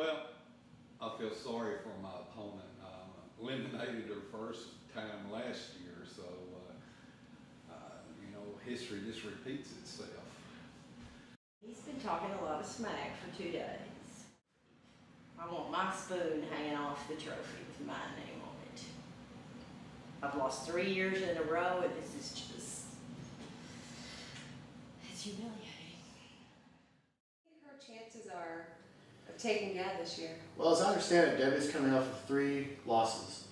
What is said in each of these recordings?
Well, I feel sorry for my opponent. Eliminated her first time last year, so you know, history just repeats itself. He's been talking a lot of smack for 2 days. I want my spoon hanging off the trophy with my name on it. I've lost 3 years in a row, and this is just, it's humiliating. What do you think her chances are of taking dad this year? Well, as I understand it, Debbie's coming off of 3 losses,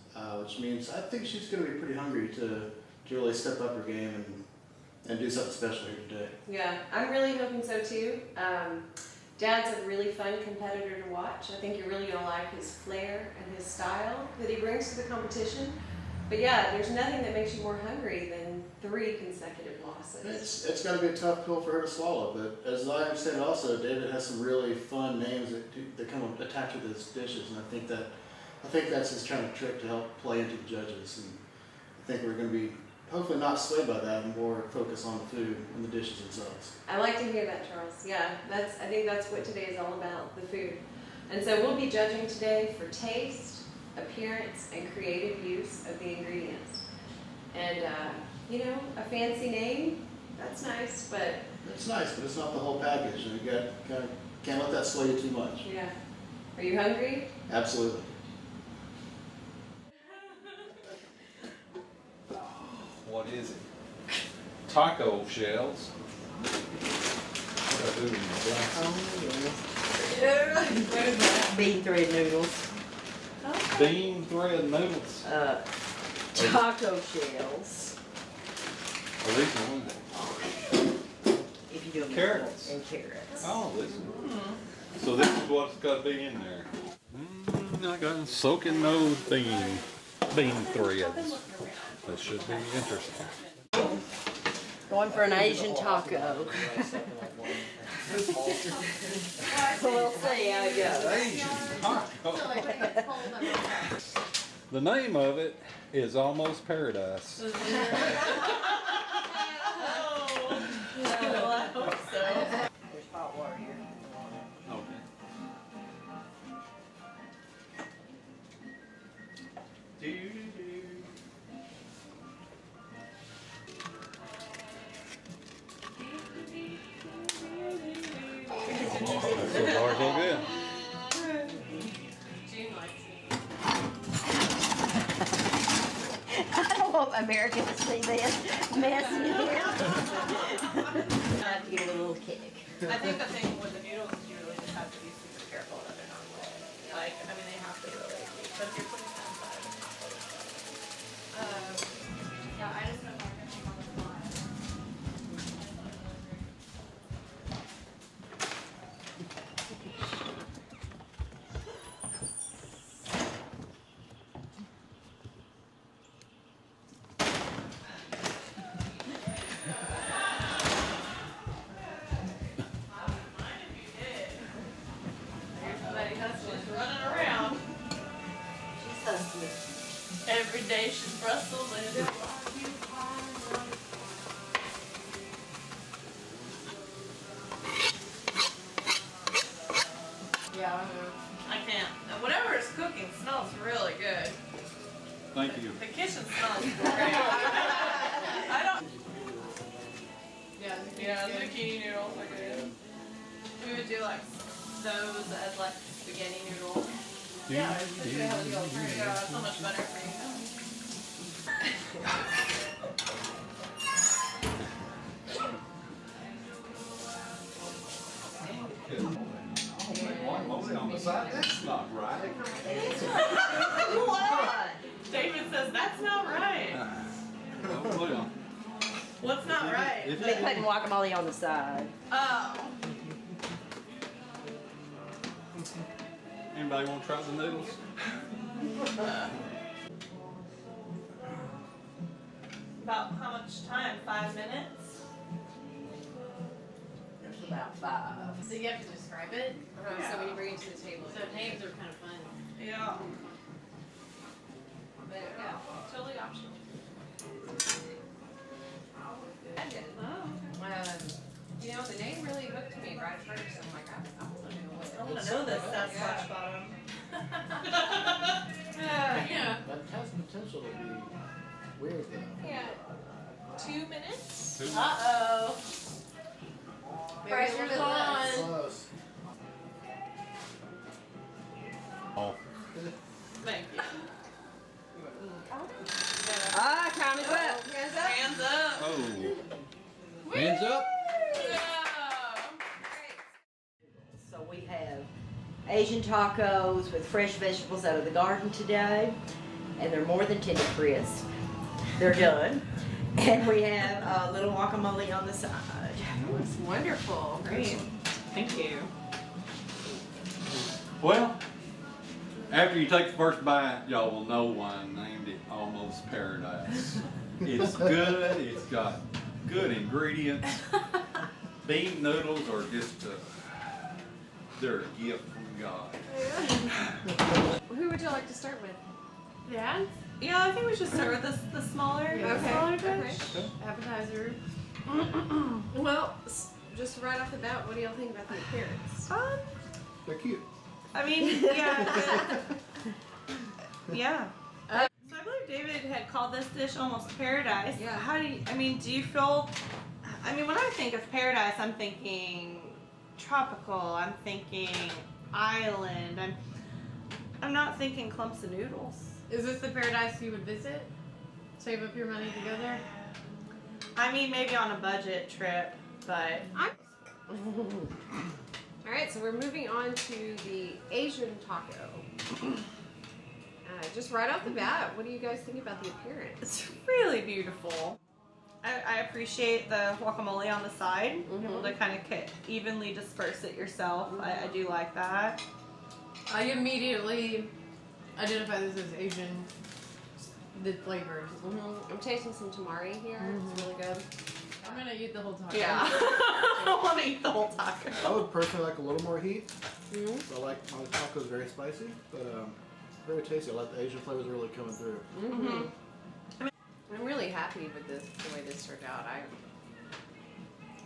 which means I think she's going to be pretty hungry to really step up her game and do something special here today. Yeah, I'm really hoping so too. Dad's a really fun competitor to watch. I think you're really going to like his flair and his style that he brings to the competition. But yeah, there's nothing that makes you more hungry than 3 consecutive losses. It's got to be a tough pill for her to swallow, but as I understand also, David has some really fun names that come attached with his dishes, and I think that's his trying to trick to help play into the judges. And I think we're going to be hopefully not swayed by that and more focus on the food and the dishes themselves. I like to hear that, Charles. Yeah, I think that's what today is all about, the food. And so we'll be judging today for taste, appearance, and creative use of the ingredients. And you know, a fancy name, that's nice, but It's nice, but it's not the whole package. And you can't let that sway you too much. yeah. Are you hungry? Absolutely. What is it? Taco shells. Oh, yes. What is that? Bean thread noodles. Bean thread noodles. Taco shells. Are these the ones that? If you do them Carrots. and carrots. Oh, this is. So this is what's got to be in there. I got soaking those bean threads. That should be interesting. Going for an Asian taco. We'll see how it goes. Asian taco. The name of it is Almost Paradise. Well, I hope so. There's hot water here. Okay. So far, so good. I don't want America to see this mess in here. I have to get a little kick. I think the thing with the noodles is you really just have to be super careful that they're not wet. Like, I mean, they have to really be. But if you're putting them inside. Yeah, I just don't know if on the fly. Every day she's rustling. Yeah, I can't. Whatever is cooking smells really good. Thank you. The kitchen smells great. I don't. Yeah, zucchini noodles are good. We would do like those as like spaghetti noodles. Yeah, it's just how we go through. Yeah, it's so much better for you. On the side. That's not right. What? David says that's not right. Well, What's not right? They putting guacamole on the side. Oh. anybody want to try the noodles? About how much time? 5 minutes? There's about 5. So you have to describe it? Yeah. So when you bring it to the table. So names are kind of fun. Yeah. But yeah, totally optional. I did. You know, the name really hooked me right at first. I'm like, I want to know what I want to know this Sasquatch bottom. 2 minutes. Uh-oh. Pressure's on. Close. Oh. Thank you. Ah, count it up. Hands up. Hands up. Oh. Hands up. Yeah. So we have Asian tacos with fresh vegetables out of the garden today, and they're more than tender crisp. They're done. And we have a little guacamole on the side. Looks wonderful. Great. Thank you. Well, after you take the first bite, y'all will know why I named it Almost Paradise. It's good. It's got good ingredients. Bean noodles are just they're a gift from God. Who would you like to start with? Yeah. Yeah, I think we should start with the smaller, Okay. smaller Okay. dish. Appetizer. Well, just right off the bat, what do y'all think about the appearance? They're cute. I mean, yeah. Yeah. So I believe David had called this dish almost paradise. Yeah. How do you, I mean, do you feel, I mean, when I think of paradise, I'm thinking tropical, I'm thinking island, I'm not thinking clumps of noodles. Is this the paradise you would visit? Save up your money to go there? I mean, maybe on a budget trip, but All right, so we're moving on to the Asian taco. Just right off the bat, what do you guys think about the appearance? it's really beautiful. I appreciate the guacamole on the side. Able to kind of evenly disperse it yourself. I do like that. I immediately identify this as Asian, the flavors. I'm tasting some tamari here. It's really good. I'm gonna eat the whole taco. Yeah. I want to eat the whole taco. I would personally like a little more heat. Mm-hmm. I like my tacos very spicy, but very tasty. I like the Asian flavors really coming through. I'm really happy with this, the way this turned out.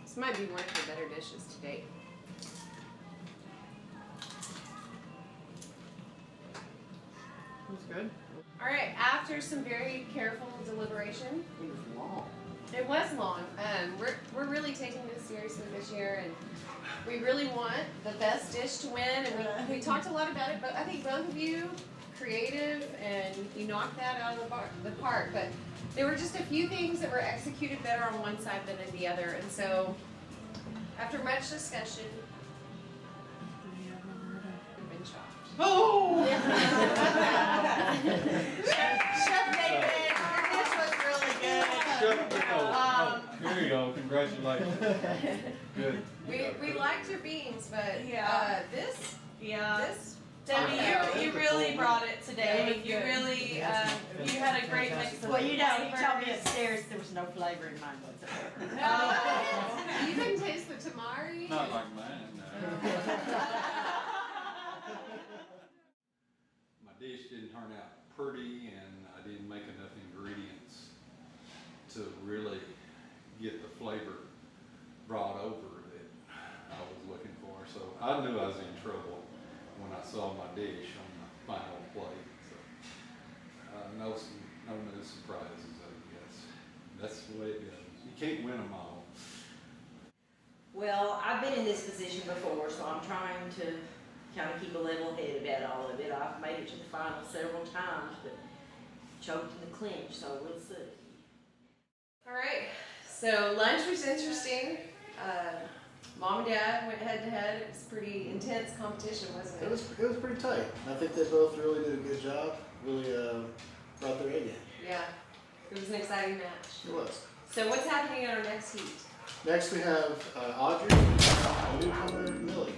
This might be one of your better dishes to date. That's good. All right, after some very careful deliberation, it was long. We're really taking this seriously this year, and we really want the best dish to win. And we talked a lot about it, but I think both of you creative, and you knocked that out of the park. But there were just a few things that were executed better on one side than on the other, and so after much discussion, we've been chopped. Oh! Chef David, this was really good. Here you go. Congratulations. Good. We liked your beans, but Yeah. this Yeah. taco. Debbie, you really brought it today. It was You good. really, you had a great mix of Well, you know, he told me flavors. upstairs there was no flavor in mine whatsoever. No. You can taste the tamari. Not like mine. No. My dish didn't turn out pretty, and I didn't make enough ingredients to really get the flavor brought over that I was looking for. So I knew I was in trouble when I saw my dish on the final plate. So no new surprises, I guess. That's the way it goes. You can't win them all. Well, I've been in this position before, so I'm trying to kind of keep a level head about all of it. I've made it to the final several times, but choked in the clinch, so we'll see. All right. So lunch was interesting. Mom and Dad went head to head. It was pretty intense competition, wasn't It it? was pretty tight. I think they both really did a good job. Really brought their A game. Yeah. It was an exciting match. It was. So what's happening in our next heat? Next we have Audrey and newcomer Millie.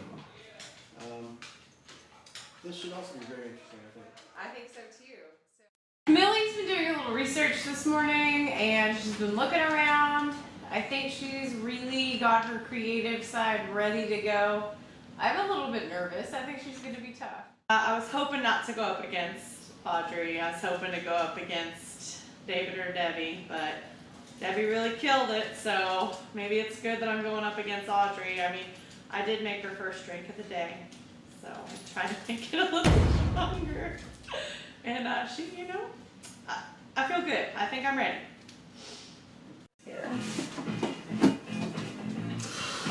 This should also be very interesting, I think. I think so too. Millie's been doing a little research this morning, and she's been looking around. I think she's really got her creative side ready to go. I'm a little bit nervous. I think she's going to be tough. I was hoping not to go up against Audrey. I was hoping to go up against David or Debbie, but Debbie really killed it, so maybe it's good that I'm going up against Audrey. I mean, I did make her first drink of the day, so I'm trying to make it a little stronger. And she, I feel good. I think I'm ready.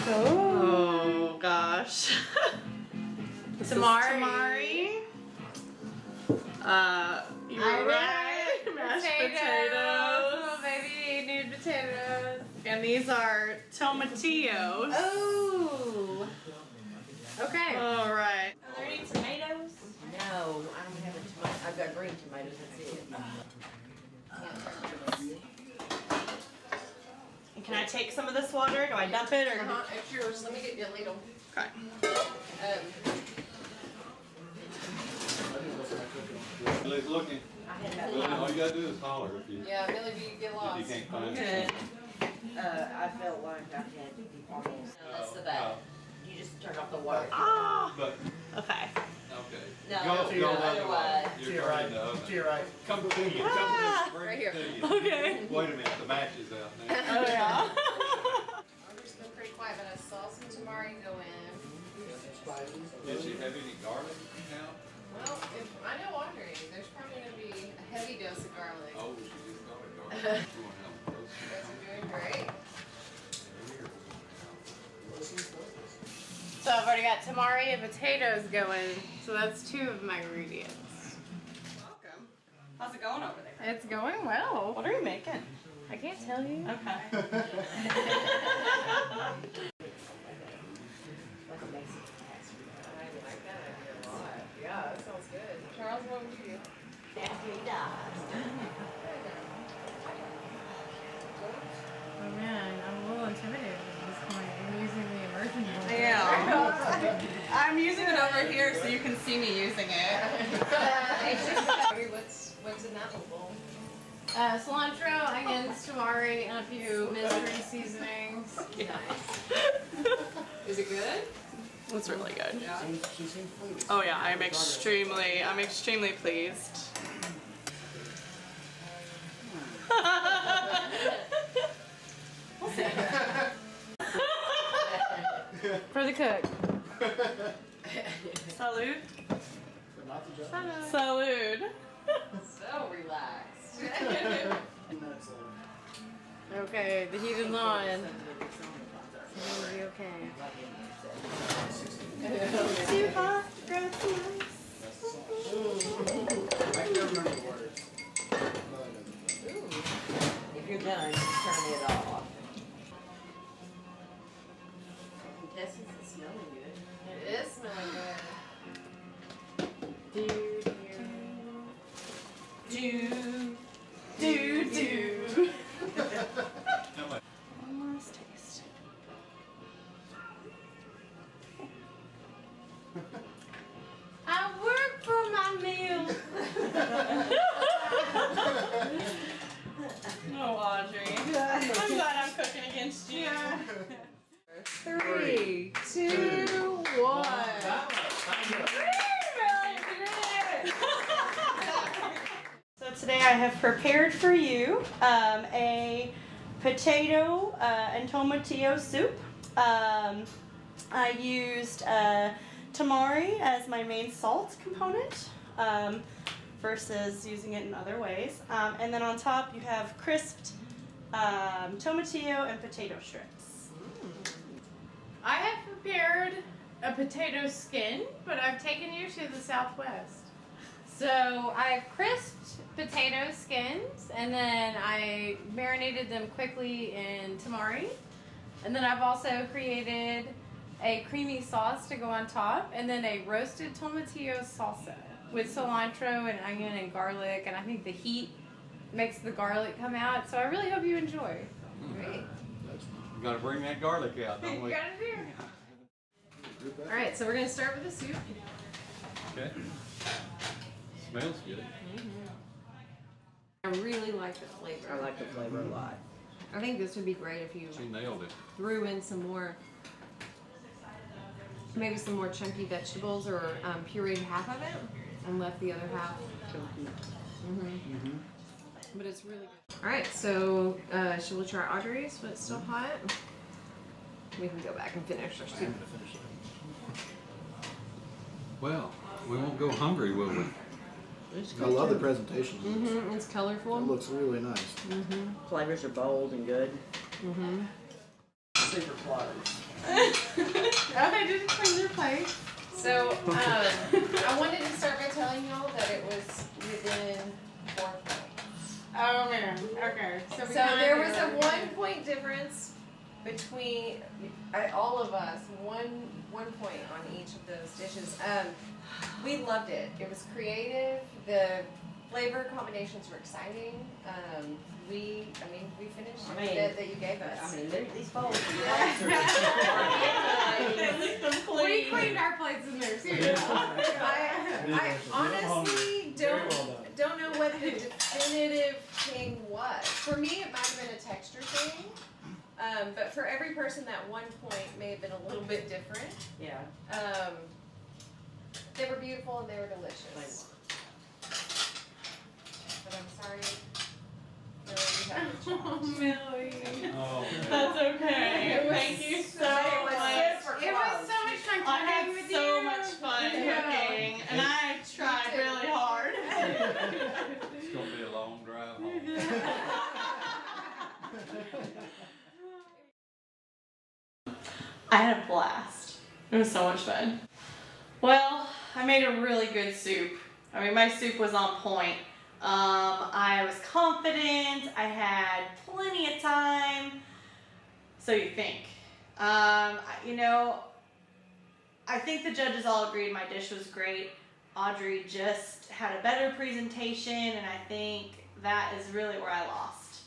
Oh gosh. This is Tamari. You're right. Mashed potatoes. Little baby nude potatoes. And these are tomatillos. Oh. Okay. All right. Are there any tomatoes? No, I don't have a tomato. I've got green tomatoes, that's it. And can I take some of this water? Do I dump it or? It's yours. Let me get you a ladle. Okay. Millie's looking. I had Well, that. all you gotta do is holler if you Millie, if you get lost. can't find Good. it. I felt like I had almost. No, that's the bad. You just turn off the water. Ah. But, okay. okay. No, Go to the your other other way. way. You're turning the oven. To your right. Come to you, Ah. bring Right it to here. you. Okay. Wait a minute, the match is out now. Oh yeah. Audrey's been pretty quiet, but I saw some tamari go in. Did she have any garlic now? Well, if I know Audrey, there's probably gonna be a heavy dose of garlic. Oh, she just got it garlic. You want help? You guys are doing great. So I've already got tamari and potatoes going. So that's 2 of my ingredients. Welcome. How's it going over there? It's going well. What are you making? I can't tell you. Okay. I like that idea a lot. Yeah, that sounds good. Charles, what would you do? After he dies. Oh man, I'm a little intimidated at this point. I'm using the immersion bowl. Yeah. I'm using it over here so you can see me using it. Audrey, what's in that little bowl? Cilantro, onions, tamari, and a few mystery seasonings. Is it good? It's really good. Yeah. She seemed pleased. Oh yeah, I'm extremely pleased. For the cook. Salud. But not the judge. Salud. So relaxed. 2 minutes later. Okay, the heat is on. It'll be okay. Too hot. Grab some ice. I can never remember the words. If you're done, just turn it off. Contestants, it's smelling good. It is smelling good. Do. One last taste. I work for my meal. Oh, Audrey. I'm glad I'm cooking against you. 3, 2, 1. So today I have prepared for you a potato and tomatillo soup. I used tamari as my main salt component versus using it in other ways. And then on top you have crisped tomatillo and potato strips. I have prepared a potato skin, but I've taken you to the Southwest. So I've crisped potato skins, and then I marinated them quickly in tamari. And then I've also created a creamy sauce to go on top, and then a roasted tomatillo salsa with cilantro and onion and garlic, and I think the heat makes the garlic come out. So I really hope you enjoy. Great. You gotta bring that garlic out, don't we? You gotta do. All right, so we're gonna start with the soup. Okay. Smells good. I really like the flavor. I like the flavor a lot. I think this would be great if you She nailed it. threw in some more, maybe some more chunky vegetables, or pureed half of it and left the other half. But it's really good. All right, so should we try Audrey's when it's still hot? We can go back and finish our soup. Well, we won't go hungry, will we? I love the presentation. It's It colorful. looks really nice. Flavors are bold and good. super close. Oh, they didn't clean their plate. So, I wanted to start by telling y'all that it was within 4 points. Oh man. Okay. So we there was kinda- a 1-point difference between all of us. One point on each of those dishes. We loved it. It was creative. The flavor combinations were exciting. We finished I mean, that you gave us. I mean, these bowls. They licked them We clean. cleaned our plates in there too. I honestly Very well done. don't know what the definitive thing was. For me, it might have been a texture thing. But for every person, that 1 point may have been a little bit different. Yeah. They were beautiful and they were delicious. But I'm sorry, Millie, you have the Oh, challenge. Millie. Oh, That's okay. It was- Thank you so it was much. super It was so much fun I had cooking with so you. much fun Yeah. cooking, and I tried too. really hard. It's gonna be a long drive home. I had a blast. It was so much fun. Well, I made a really good soup. I mean, my soup was on point. I was confident. I had plenty of time. So you think. You know, I think the judges all agreed my dish was great. Audrey just had a better presentation, and I think that is really where I lost.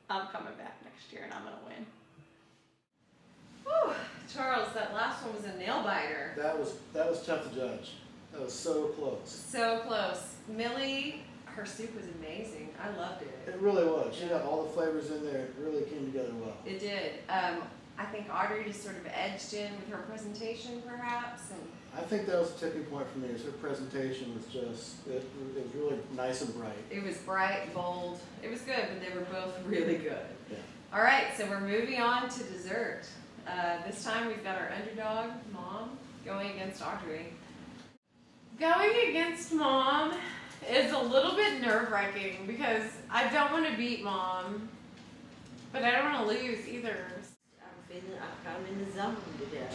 I'm coming back next year, and I'm gonna win. Whew, Charles, that last one was a nail biter. That was tough to judge. That was so close. So close. Millie, her soup was amazing. I loved it. It really was. She got all the flavors in there. It really came together well. It did. I think Audrey just sort of edged in with her presentation, perhaps, and I think that was a tipping point for me. Is her presentation was just it was really nice and bright. it was bright, bold. It was good, but they were both really good. Yeah. All right, so we're moving on to dessert. This time we've got our underdog, Mom, going against Audrey. Going against Mom is a little bit nerve-wracking because I don't want to beat Mom, but I don't want to lose either. I'm kind of in the zone today.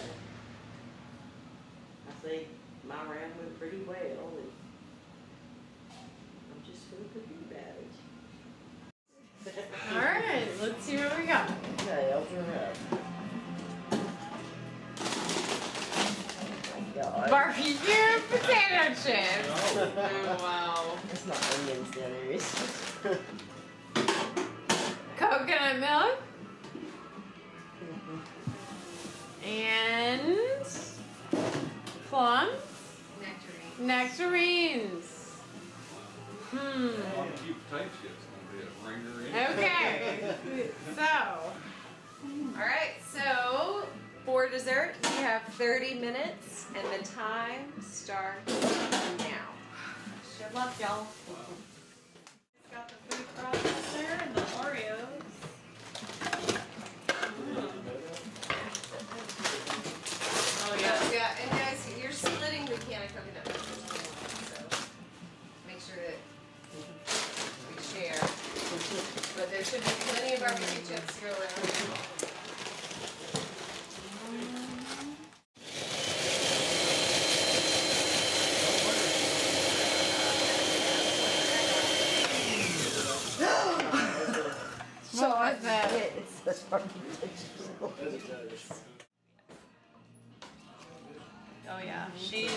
I think my round went pretty well, and I'm just feeling pretty about it. All right, let's see what we got. Okay, open her up. Oh my God. Barbecue potato chips. Oh, wow. It's not onions down there, is it? Coconut milk. And plums. Nectarine. Nectarines. One cute potato chip's gonna be a ringer in. Okay. So, All right, so for dessert, we have 30 minutes, and the time starts now. Good luck, y'all. Got the food processor and the Oreos. Oh yeah. Yeah, and guys, you're splitting the can of coconut milk, so make sure that we share. But there should be plenty of barbecue chips to go around. what was that? It's the barbecue Oh yeah. She's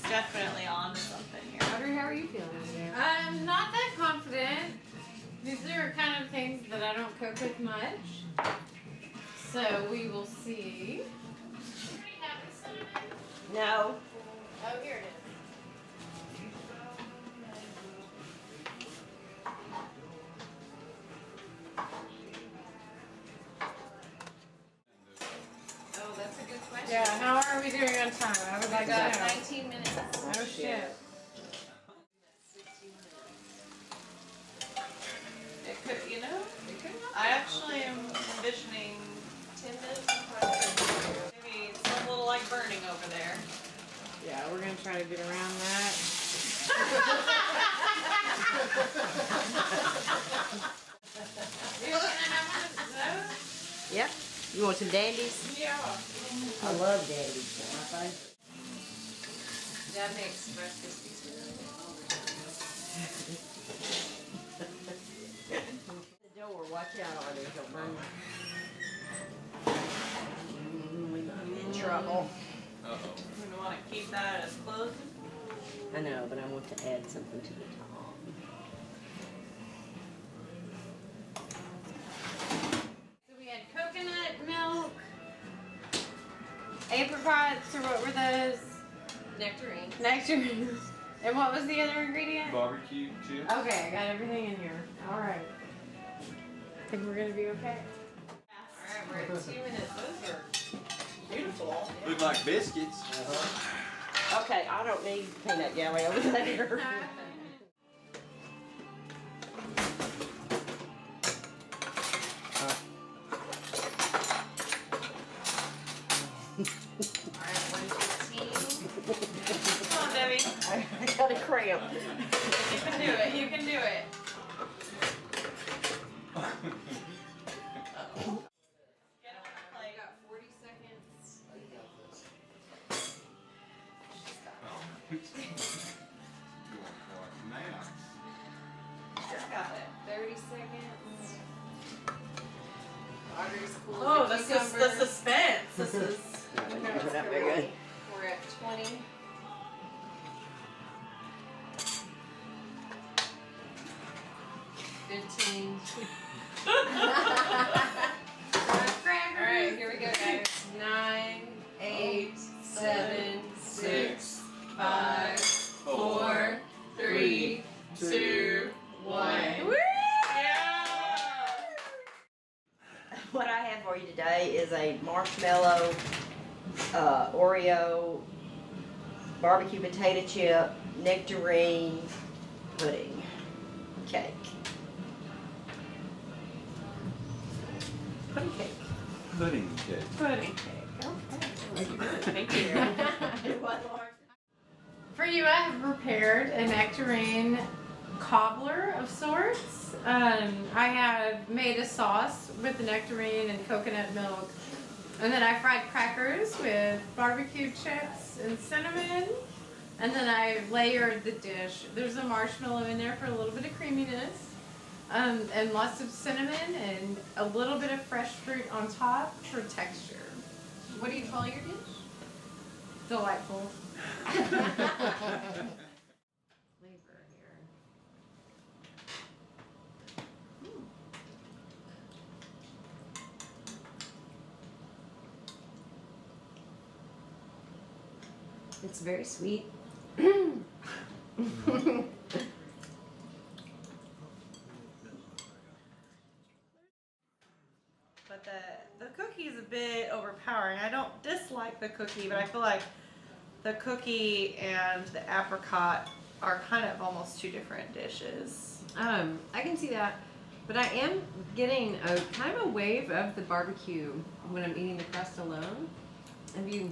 definitely on to something here. Audrey, how are you feeling today? I'm not that confident. These are kind of things that I don't cook with much. So we will see. No. Oh, here it is. Oh, that's a good question. Yeah, how are we doing on time? I would I like got to know. 19 minutes. Oh shit. It could, you know, We could have I actually am envisioning 10 minutes of processing. maybe it's a little like burning over there. Yeah, we're gonna try to get around that. You're looking at how much is that? You want some dandies? Yeah. I love dandies. They're my favorite. Dad makes Rice Krispies The door, watch out on it, don't burn. We might be in trouble. Uh-oh. We want to keep that as close. I know, but I want to add something to the top. So we had coconut milk, apricots, or what were those? Nectarine. Nectarines. And what was the other ingredient? Barbecue chips. Okay, I got everything in here. All right. Think we're gonna be okay? Alright, we're at 2 minutes. Those are Beautiful. Look like biscuits. Okay, I don't need peanut jelly over there. alright, 115. Come on, Debbie. I got a cramp. You can do it. You can do it. Get on the plate. We got 40 seconds. Just got it. 30 seconds. Audrey's cool. Oh, this is the suspense. This is. Not very good. We're at 20. Alright, here we go, guys. 9, 8, 7, 6, 5, 4, 3, 2, 1. What I have for you today is a marshmallow, Oreo, barbecue potato chip, nectarine pudding cake. Pudding cake. Pudding cake. Pudding cake. Okay. Thank you. For you, I have prepared a nectarine cobbler of sorts. I have made a sauce with the nectarine and coconut milk. And then I fried crackers with barbecue chips and cinnamon. And then I layered the dish. There's a marshmallow in there for a little bit of creaminess. And lots of cinnamon and a little bit of fresh fruit on top for texture. What do you call your dish? Delightful. Flavor here. It's very sweet. But the cookie is a bit overpowering. I don't dislike the cookie, but I feel like the cookie and the apricot are kind of almost two different dishes. I can see that, but I am getting a kind of a wave of the barbecue when I'm eating the crust alone. Have you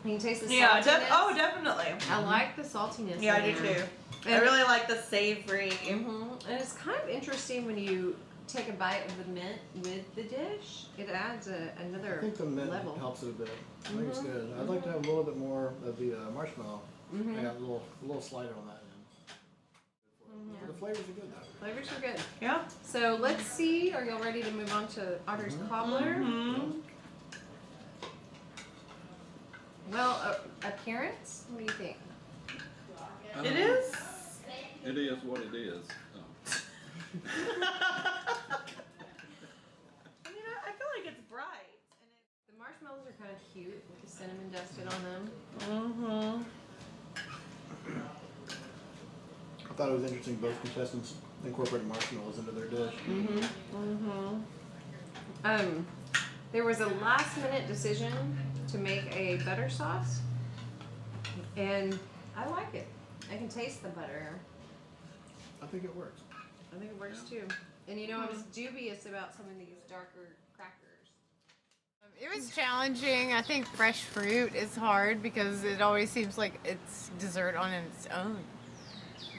can taste the saltiness? Yeah, definitely. I like the saltiness. Yeah, I in do there. too. I And- really like the savory. And it's kind of interesting when you take a bite of the mint with the dish. It adds another I think the mint level. helps it a bit. I think it's good. I'd like to have a little bit more of the marshmallow. I got a little slider on that end. But the flavors are good though. Flavors are good. Yeah. So let's see. Are y'all ready to move on to Audrey's cobbler? Mm-hmm. Well, appearance. What do you think? It is. It is what it is. I feel like it's bright. The marshmallows are kind of cute with the cinnamon dusted on them. Mm-hmm. I thought it was interesting both contestants incorporated marshmallows into their dish. There was a last minute decision to make a butter sauce, and I like it. I can taste the butter. I think it works. I think it works too. And you know, I was dubious about some of these darker crackers. It was challenging. I think fresh fruit is hard because it always seems like it's dessert on its own.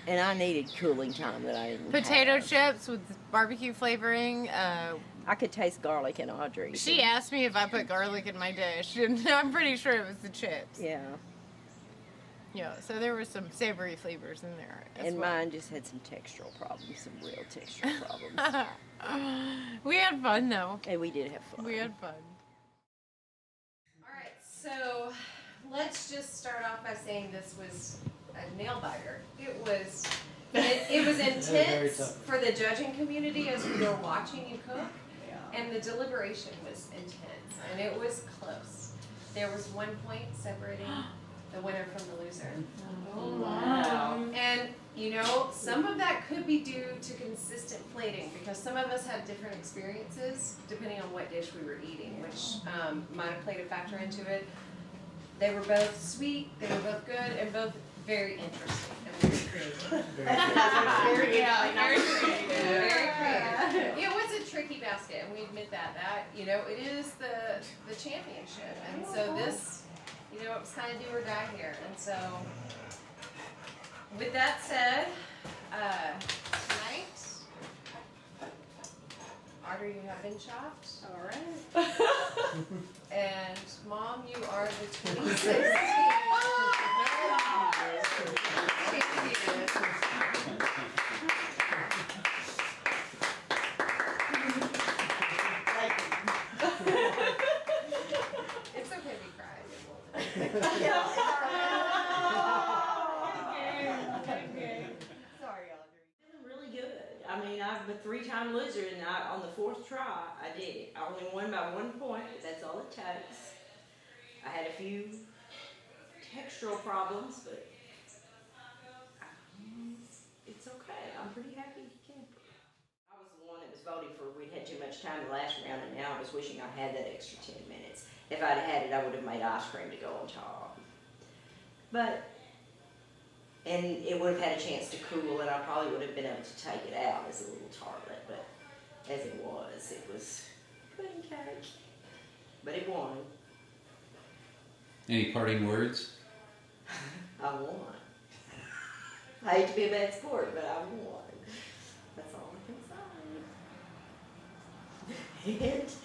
And I needed cooling time that I didn't Potato have. chips with barbecue flavoring. I could taste garlic in Audrey. She asked me if I put garlic in my dish, and I'm pretty sure it was the chips. Yeah. Yeah, so there were some savory flavors in there. And mine just had some textural problems, some real textural problems. We had fun though. And we did have fun. We had fun. All right, so let's just start off by saying this was a nail biter. It was intense very tough. for the judging community as we were watching you cook, and the deliberation was intense, and it was close. There was 1 point separating the winner from the loser. Oh, wow. And you know, some of that could be due to consistent plating because some of us had different experiences depending on what dish we were eating, which might have played a factor into it. They were both sweet, they were both good, and both very interesting and very creative. Very creative. Very creative. It was a tricky basket, and we admit that. You know, it is the championship, and so this, you know, it was kind of do or die here, and so. With that said, tonight, Audrey, you have been shopped. All right. And Mom, you are the 2016 It's okay if you cry. Sorry, Audrey. Feeling really good. I mean, I'm a 3-time loser, and on the 4th try, I did it. I only won by 1 point. That's all it takes. I had a few textural problems, but it's okay. I'm pretty happy camper. I was the one that was voting for we'd had too much time the last round, and now I was wishing I had that extra 10 minutes. If I'd had it, I would have made ice cream to go on top. And it would have had a chance to cool, and I probably would have been able to take it out as a little tartlet, but as it was pudding cake. But it won. Any parting words? I won. I hate to be a bad sport, but I won. That's all I can say.